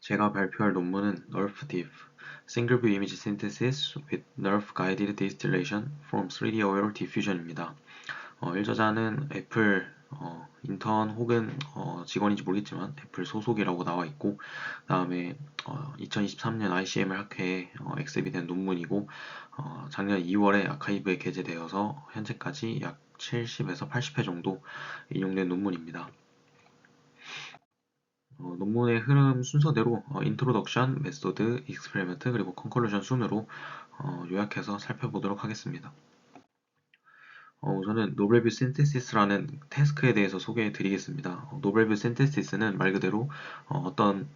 제가 발표할 논문은 NeRF Diff, Single View Image Synthesis with NeRF Guided Distillation from 3D Aware Diffusion입니다. 1저자는 애플 인턴 혹은 직원인지 모르겠지만 애플 소속이라고 나와 있고, 다음에 2023년 ICML 학회에 액셉이 된 논문이고, 작년 2월에 아카이브에 게재되어서 현재까지 약 70에서 80회 정도 인용된 논문입니다. 논문의 흐름 순서대로 인트로덕션, 메소드, 익스페리먼트 그리고 컨클루전 순으로 요약해서 살펴보도록 하겠습니다. 우선은 노벨뷰 신테시스라는 태스크에 대해서 소개해 드리겠습니다. 노벨뷰 신테시스는 말 그대로 어떤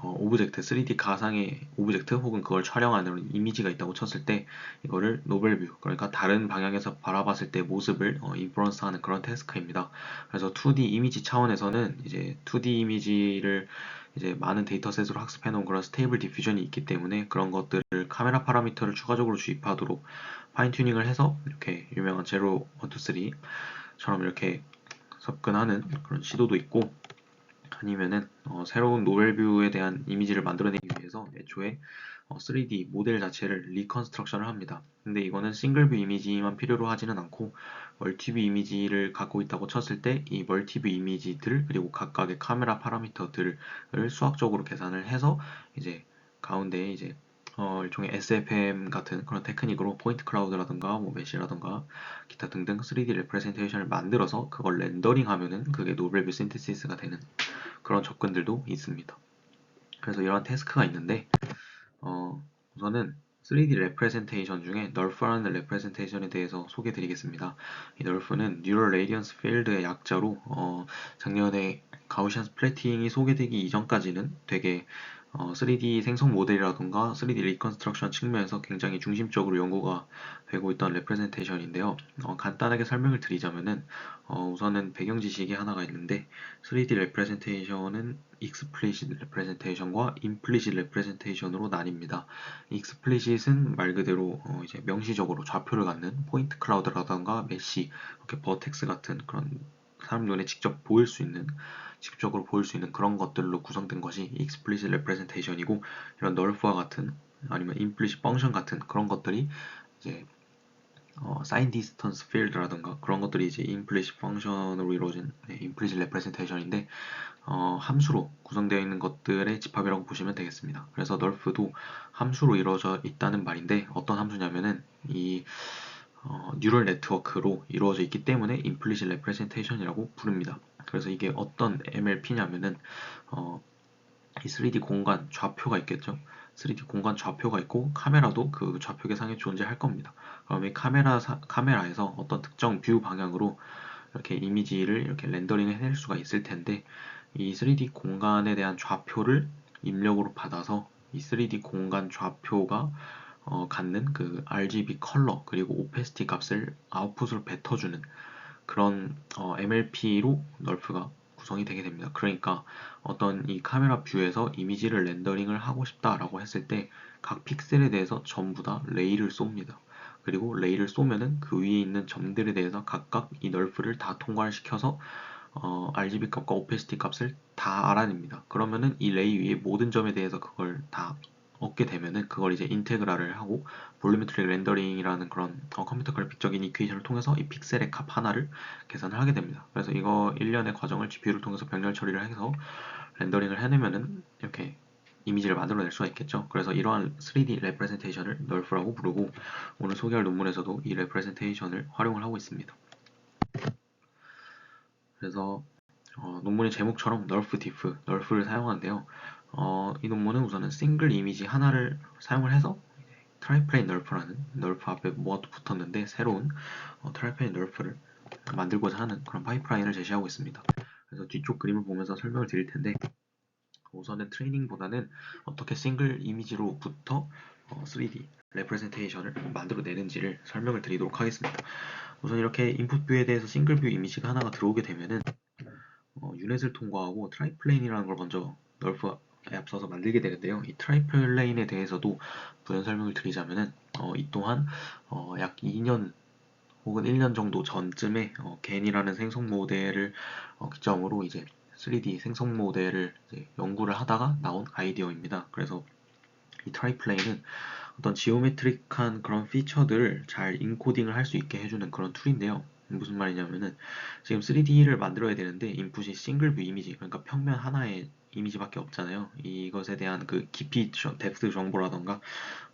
오브젝트, 3D 가상의 오브젝트 혹은 그걸 촬영하는 이미지가 있다고 쳤을 때 이거를 노벨뷰, 그러니까 다른 방향에서 바라봤을 때 모습을 인퍼런스하는 그런 태스크입니다. 그래서 2D 이미지 차원에서는 이제 2D 이미지를 이제 많은 데이터셋으로 학습해 놓은 그런 스테이블 디퓨전이 있기 때문에 그런 것들을 카메라 파라미터를 추가적으로 주입하도록 파인 튜닝을 해서 이렇게 유명한 제로 1, 2, 3처럼 이렇게 접근하는 그런 시도도 있고, 아니면은 새로운 노벨뷰에 대한 이미지를 만들어내기 위해서 애초에 3D 모델 자체를 리컨스트럭션을 합니다. 근데 이거는 싱글뷰 이미지만 필요로 하지는 않고 멀티뷰 이미지를 갖고 있다고 쳤을 때 이 멀티뷰 이미지들 그리고 각각의 카메라 파라미터들을 수학적으로 계산을 해서 이제 가운데에 이제 일종의 SFM 같은 그런 테크닉으로 포인트 클라우드라든가 뭐 메시라든가 기타 등등 3D 레프레젠테이션을 만들어서 그걸 렌더링 하면은 그게 노벨뷰 신테시스가 되는 그런 접근들도 있습니다. 그래서 이러한 태스크가 있는데 우선은 3D 레프레젠테이션 중에 널프라는 레프레젠테이션에 대해서 소개해 드리겠습니다. 이 널프는 뉴럴 레디언스 필드의 약자로 작년에 가우시안 스플래팅이 소개되기 이전까지는 되게 3D 생성 모델이라던가 3D 리컨스트럭션 측면에서 굉장히 중심적으로 연구가 되고 있던 레프레젠테이션인데요. 간단하게 설명을 드리자면은 우선은 배경 지식이 하나가 있는데 3D 레프레젠테이션은 익스플리시트 레프레젠테이션과 임플리시트 레프레젠테이션으로 나뉩니다. 익스플리시트는 말 그대로 이제 명시적으로 좌표를 갖는 포인트 클라우드라던가 메시, 이렇게 버텍스 같은 그런 사람 눈에 직접 보일 수 있는 직접적으로 보일 수 있는 그런 것들로 구성된 것이 explicit representation이고, 이런 nulf와 같은 아니면 implicit function 같은 그런 것들이 이제 sign distance field라든가 그런 것들이 이제 implicit function으로 이루어진 implicit representation인데 함수로 구성되어 있는 것들의 집합이라고 보시면 되겠습니다. 그래서 nulf도 함수로 이루어져 있다는 말인데 어떤 함수냐면은 이 뉴럴 네트워크로 이루어져 있기 때문에 implicit representation이라고 부릅니다. 그래서 이게 어떤 MLP냐면은 이 3D 공간 좌표가 있겠죠. 3D 공간 좌표가 있고 카메라도 그 좌표 계상에 존재할 겁니다. 그럼 이 카메라에서 어떤 특정 뷰 방향으로 이렇게 이미지를 이렇게 렌더링을 해낼 수가 있을 텐데, 이 3D 공간에 대한 좌표를 입력으로 받아서 이 3D 공간 좌표가 갖는 그 RGB 컬러 그리고 오페시티 값을 아웃풋으로 뱉어주는 그런 MLP로 널프가 구성이 되게 됩니다. 그러니까 어떤 이 카메라 뷰에서 이미지를 렌더링을 하고 싶다라고 했을 때 각 픽셀에 대해서 전부 다 레이를 쏩니다. 그리고 레이를 쏘면은 그 위에 있는 점들에 대해서 각각 이 널프를 다 통과를 시켜서 RGB 값과 오페시티 값을 다 알아냅니다. 그러면은 이 레이 위에 모든 점에 대해서 그걸 다 얻게 되면은 그걸 이제 인테그랄을 하고 볼루메트릭 렌더링이라는 그런 컴퓨터 그래픽적인 이퀘이션을 통해서 이 픽셀의 값 하나를 계산을 하게 됩니다. 그래서 이거 일련의 과정을 GPU를 통해서 병렬 처리를 해서 렌더링을 해내면은 이렇게 이미지를 만들어낼 수가 있겠죠. 그래서 이러한 3D 레프레젠테이션을 널프라고 부르고, 오늘 소개할 논문에서도 이 레프레젠테이션을 활용을 하고 있습니다. 그래서 논문의 제목처럼 NeRF Diff, NeRF를 사용하는데요. 이 논문은 우선은 싱글 이미지 하나를 사용을 해서 트라이플레인 NeRF라는 NeRF 앞에 뭐가 또 붙었는데 새로운 트라이플레인 NeRF를 만들고자 하는 그런 파이프라인을 제시하고 있습니다. 그래서 뒤쪽 그림을 보면서 설명을 드릴 텐데, 우선은 트레이닝보다는 어떻게 싱글 이미지로부터 3D 레프레젠테이션을 만들어내는지를 설명을 드리도록 하겠습니다. 우선 이렇게 인풋 뷰에 대해서 싱글 뷰 이미지가 하나가 들어오게 되면은 유넷을 통과하고 트라이플레인이라는 걸 먼저 널프에 앞서서 만들게 되는데요. 이 트라이플레인에 대해서도 부연 설명을 드리자면은 이 또한 약 2년 혹은 1년 정도 전쯤에 겐이라는 생성 모델을 기점으로 이제 3D 생성 모델을 이제 연구를 하다가 나온 아이디어입니다. 그래서 이 트라이플레인은 어떤 지오메트릭한 그런 피처들을 잘 인코딩을 할 수 있게 해주는 그런 툴인데요. 무슨 말이냐면은 지금 3D를 만들어야 되는데 인풋이 싱글 뷰 이미지, 그러니까 평면 하나의 이미지밖에 없잖아요. 이것에 대한 그 깊이 덱스 정보라던가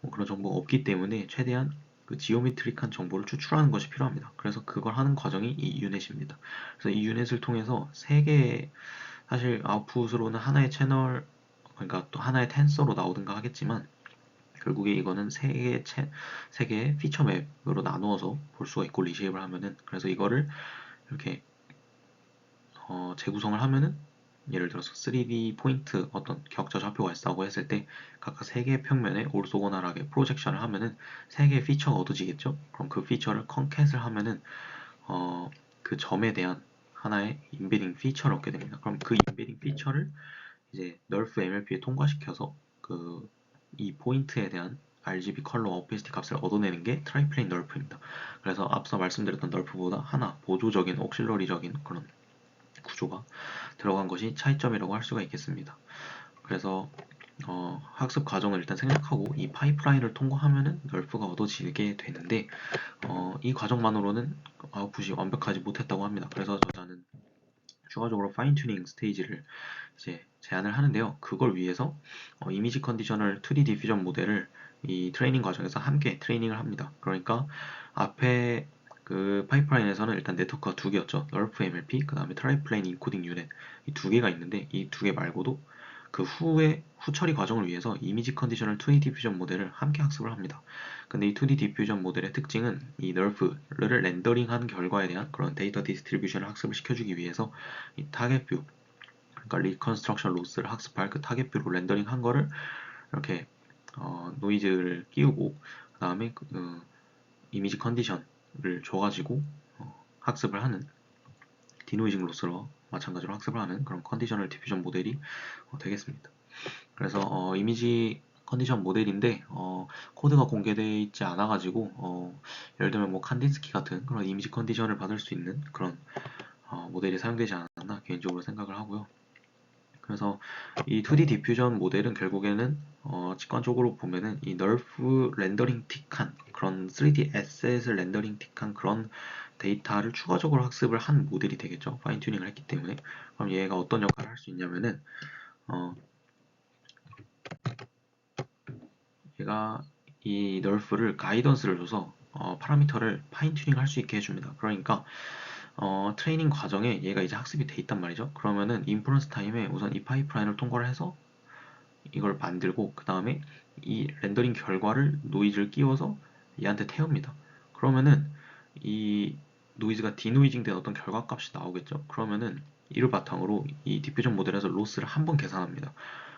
뭐 그런 정보가 없기 때문에 최대한 그 지오메트릭한 정보를 추출하는 것이 필요합니다. 그래서 그걸 하는 과정이 이 유넷입니다. 그래서 이 유넷을 통해서 세 개의, 사실 아웃풋으로는 하나의 채널, 그러니까 또 하나의 텐서로 나오든가 하겠지만 결국에 이거는 세 개의 피처 맵으로 나누어서 볼 수가 있고, 리쉐입을 하면은, 그래서 이거를 이렇게 재구성을 하면은, 예를 들어서 3D 포인트 어떤 격자 좌표가 있다고 했을 때 각각 세 개의 평면에 오르소고널하게 프로젝션을 하면은 세 개의 피처가 얻어지겠죠. 그럼 그 피처를 컨캣을 하면은 그 점에 대한 하나의 인베딩 피처를 얻게 됩니다. 그럼 그 인베딩 피처를 이제 널프 MLP에 통과시켜서 그 이 포인트에 대한 RGB 컬러 오페시티 값을 얻어내는 게 트라이플레인 널프입니다. 그래서 앞서 말씀드렸던 널프보다 하나 보조적인 옥실러리적인 그런 구조가 들어간 것이 차이점이라고 할 수가 있겠습니다. 그래서 학습 과정을 일단 생략하고 이 파이프라인을 통과하면은 널프가 얻어지게 되는데 이 과정만으로는 아웃풋이 완벽하지 못했다고 합니다. 그래서 저자는 추가적으로 파인 튜닝 스테이지를 이제 제안을 하는데요. 그걸 위해서 이미지 컨디셔널 2D 디퓨전 모델을 이 트레이닝 과정에서 함께 트레이닝을 합니다. 그러니까 앞에 그 파이프라인에서는 일단 네트워크가 두 개였죠. 널프 MLP, 그 다음에 트라이플레인 인코딩 유닛, 이 두 개가 있는데 이 두 개 말고도 그 후에 후처리 과정을 위해서 이미지 컨디셔널 2D 디퓨전 모델을 함께 학습을 합니다. 근데 이 2D 디퓨전 모델의 특징은 이 널프를 렌더링한 결과에 대한 그런 데이터 디스트리뷰션을 학습을 시켜주기 위해서 이 타겟 뷰, 그러니까 리컨스트럭션 로스를 학습할 그 타겟 뷰로 렌더링 한 거를 이렇게 노이즈를 끼우고 그 다음에 이미지 컨디션을 줘가지고 학습을 하는 디노이징 로스로 마찬가지로 학습을 하는 그런 컨디셔널 디퓨전 모델이 되겠습니다. 그래서 이미지 컨디션 모델인데 코드가 공개되어 있지 않아가지고 예를 들면 뭐 칸딘스키 같은 그런 이미지 컨디션을 받을 수 있는 그런 모델이 사용되지 않았나 개인적으로 생각을 하고요. 그래서 이 2D 디퓨전 모델은 결국에는 직관적으로 보면은 이 널프 렌더링 틱한 그런 3D 에셋을 렌더링 틱한 그런 데이터를 추가적으로 학습을 한 모델이 되겠죠. 파인 튜닝을 했기 때문에. 그럼 얘가 어떤 역할을 할 수 있냐면은 어, 얘가 이 널프를 가이던스를 줘서 파라미터를 파인 튜닝 할 수 있게 해줍니다. 그러니까 트레이닝 과정에 얘가 이제 학습이 돼 있단 말이죠. 그러면은 인퍼런스 타임에 우선 이 파이프라인을 통과를 해서 이걸 만들고 그 다음에 이 렌더링 결과를 노이즈를 끼워서 얘한테 태웁니다. 그러면은 이 노이즈가 디노이징 된 어떤 결과값이 나오겠죠. 그러면은 이를 바탕으로 이 디퓨전 모델에서 로스를 한 번 계산합니다.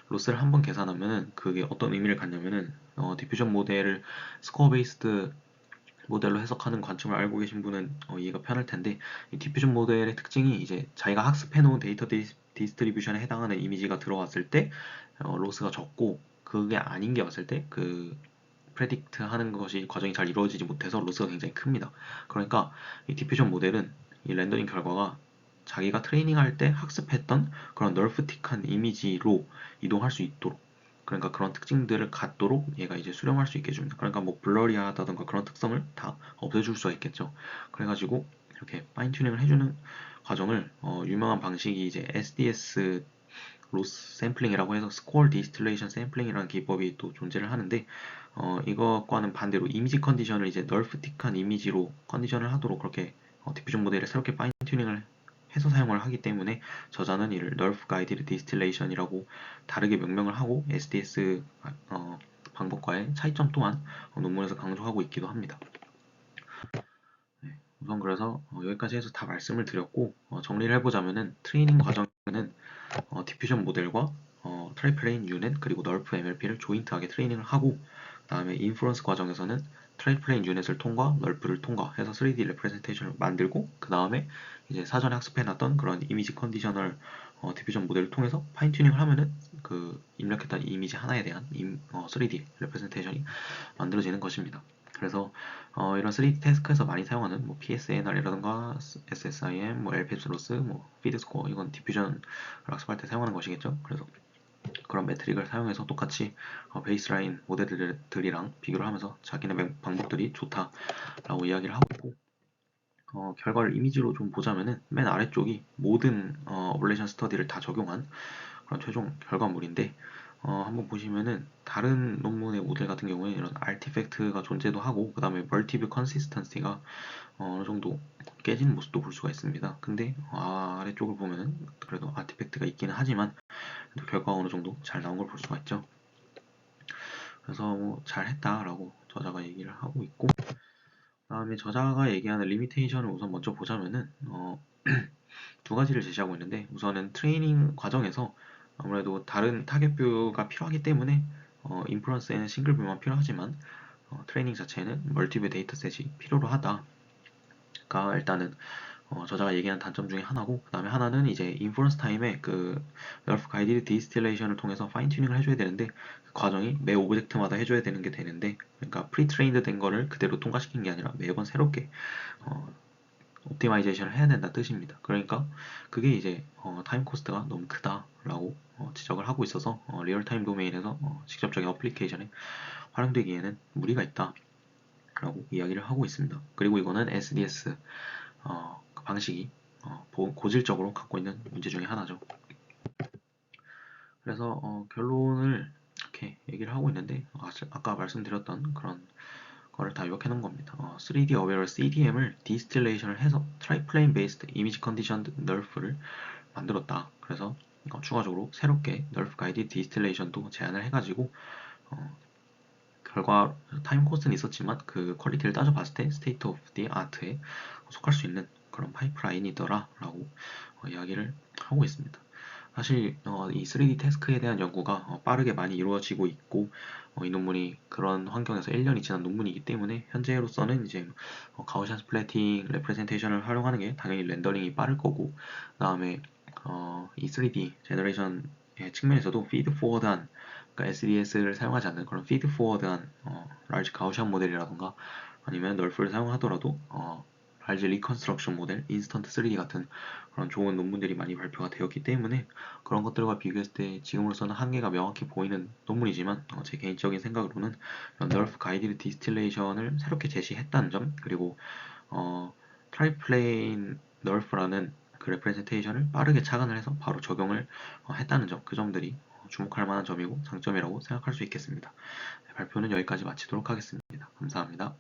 로스를 한 번 계산하면은 그게 어떤 의미를 갖냐면은 디퓨전 모델을 스코어 베이스드 모델로 해석하는 관점을 알고 계신 분은 이해가 편할 텐데, 이 디퓨전 모델의 특징이 이제 자기가 학습해 놓은 데이터 디스트리뷰션에 해당하는 이미지가 들어왔을 때 로스가 적고, 그게 아닌 게 왔을 때 그 프레딕트 하는 것이 과정이 잘 이루어지지 못해서 로스가 굉장히 큽니다. 그러니까 이 디퓨전 모델은 이 렌더링 결과가 자기가 트레이닝할 때 학습했던 그런 널프틱한 이미지로 이동할 수 있도록, 그러니까 그런 특징들을 갖도록 얘가 이제 수령할 수 있게 해줍니다. 그러니까 뭐 블러리하다던가 그런 특성을 다 없애줄 수가 있겠죠. 그래가지고 이렇게 파인 튜닝을 해주는 과정을 유명한 방식이 이제 SDS 로스 샘플링이라고 해서 스코어 디스틸레이션 샘플링이라는 기법이 또 존재를 하는데, 이것과는 반대로 이미지 컨디션을 이제 널프틱한 이미지로 컨디션을 하도록 그렇게 디퓨전 모델을 새롭게 파인 튜닝을 해서 사용을 하기 때문에 저자는 이를 널프 가이디드 디스틸레이션이라고 다르게 명명을 하고 SDS 방법과의 차이점 또한 논문에서 강조하고 있기도 합니다. 네, 우선 그래서 여기까지 해서 다 말씀을 드렸고, 정리를 해보자면은 트레이닝 과정에는 디퓨전 모델과 트라이플레인 유넷 그리고 널프 MLP를 조인트하게 트레이닝을 하고, 그 다음에 인프런스 과정에서는 트라이플레인 유넷을 통과, 널프를 통과해서 3D 레프레젠테이션을 만들고, 그 다음에 이제 사전에 학습해놨던 그런 이미지 컨디셔널 디퓨전 모델을 통해서 파인 튜닝을 하면은 그 입력했던 이미지 하나에 대한 3D 레프레젠테이션이 만들어지는 것입니다. 그래서 이런 3D 태스크에서 많이 사용하는 뭐 PSNR이라든가 SSIM, 뭐 LPS 로스, 뭐 피드 스코어 이건 디퓨전을 학습할 때 사용하는 것이겠죠. 그래서 그런 매트릭을 사용해서 똑같이 베이스라인 모델들이랑 비교를 하면서 자기네 방법들이 좋다라고 이야기를 하고 있고, 결과를 이미지로 좀 보자면은 맨 아래쪽이 모든 오블레이션 스터디를 다 적용한 그런 최종 결과물인데, 한번 보시면은 다른 논문의 모델 같은 경우에 이런 아티팩트가 존재도 하고 그 다음에 멀티뷰 컨시스턴시가 어느 정도 깨지는 모습도 볼 수가 있습니다. 근데 아래쪽을 보면은 그래도 아티팩트가 있기는 하지만 결과가 어느 정도 잘 나온 걸 볼 수가 있죠. 그래서 뭐 잘했다라고 저자가 얘기를 하고 있고, 그다음에 저자가 얘기하는 리미테이션을 우선 먼저 보자면은 두 가지를 제시하고 있는데, 우선은 트레이닝 과정에서 아무래도 다른 타겟뷰가 필요하기 때문에 인프런스에는 싱글뷰만 필요하지만 트레이닝 자체에는 멀티뷰 데이터셋이 필요로 하다. 가 일단은 저자가 얘기하는 단점 중에 하나고, 그 다음에 하나는 이제 인퍼런스 타임에 그 널프 가이디드 디스틸레이션을 통해서 파인 튜닝을 해줘야 되는데, 그 과정이 매 오브젝트마다 해줘야 되는 게 되는데, 그러니까 프리 트레인드 된 거를 그대로 통과시킨 게 아니라 매번 새롭게 어, 옵티마이제이션을 해야 된다 뜻입니다. 그러니까 그게 이제 타임 코스트가 너무 크다라고 지적을 하고 있어서 리얼타임 도메인에서 직접적인 어플리케이션에 활용되기에는 무리가 있다라고 이야기를 하고 있습니다. 그리고 이거는 SDS 그 방식이 고질적으로 갖고 있는 문제 중에 하나죠. 그래서 결론을 이렇게 얘기를 하고 있는데, 아까 말씀드렸던 그런 거를 다 요약해 놓은 겁니다. 3D Aware CDM을 디스틸레이션을 해서 트라이플레인 베이스드 이미지 컨디션드 널프를 만들었다. 그래서 추가적으로 새롭게 널프 가이드 디스틸레이션도 제안을 해가지고 결과 타임 코스트는 있었지만 그 퀄리티를 따져봤을 때 스테이트 오브 디 아트에 속할 수 있는 그런 파이프라인이더라 라고 이야기를 하고 있습니다. 사실 이 3D 태스크에 대한 연구가 빠르게 많이 이루어지고 있고, 이 논문이 그런 환경에서 1년이 지난 논문이기 때문에 현재로서는 이제 가우시안 스플래팅 레프레젠테이션을 활용하는 게 당연히 렌더링이 빠를 거고, 그 다음에 이 3D 제너레이션의 측면에서도 피드 포워드한, 그러니까 SDS를 사용하지 않는 그런 피드 포워드한 라지 가우시안 모델이라던가 아니면 널프를 사용하더라도 라지 리컨스트럭션 모델, 인스턴트 3D 같은 그런 좋은 논문들이 많이 발표가 되었기 때문에 그런 것들과 비교했을 때 지금으로서는 한계가 명확히 보이는 논문이지만, 제 개인적인 생각으로는 널프 가이디드 디스틸레이션을 새롭게 제시했다는 점, 그리고 트라이플레인 널프라는 그 레프레젠테이션을 빠르게 착안을 해서 바로 적용을 했다는 점, 그 점들이 주목할 만한 점이고 장점이라고 생각할 수 있겠습니다. 발표는 여기까지 마치도록 하겠습니다. 감사합니다.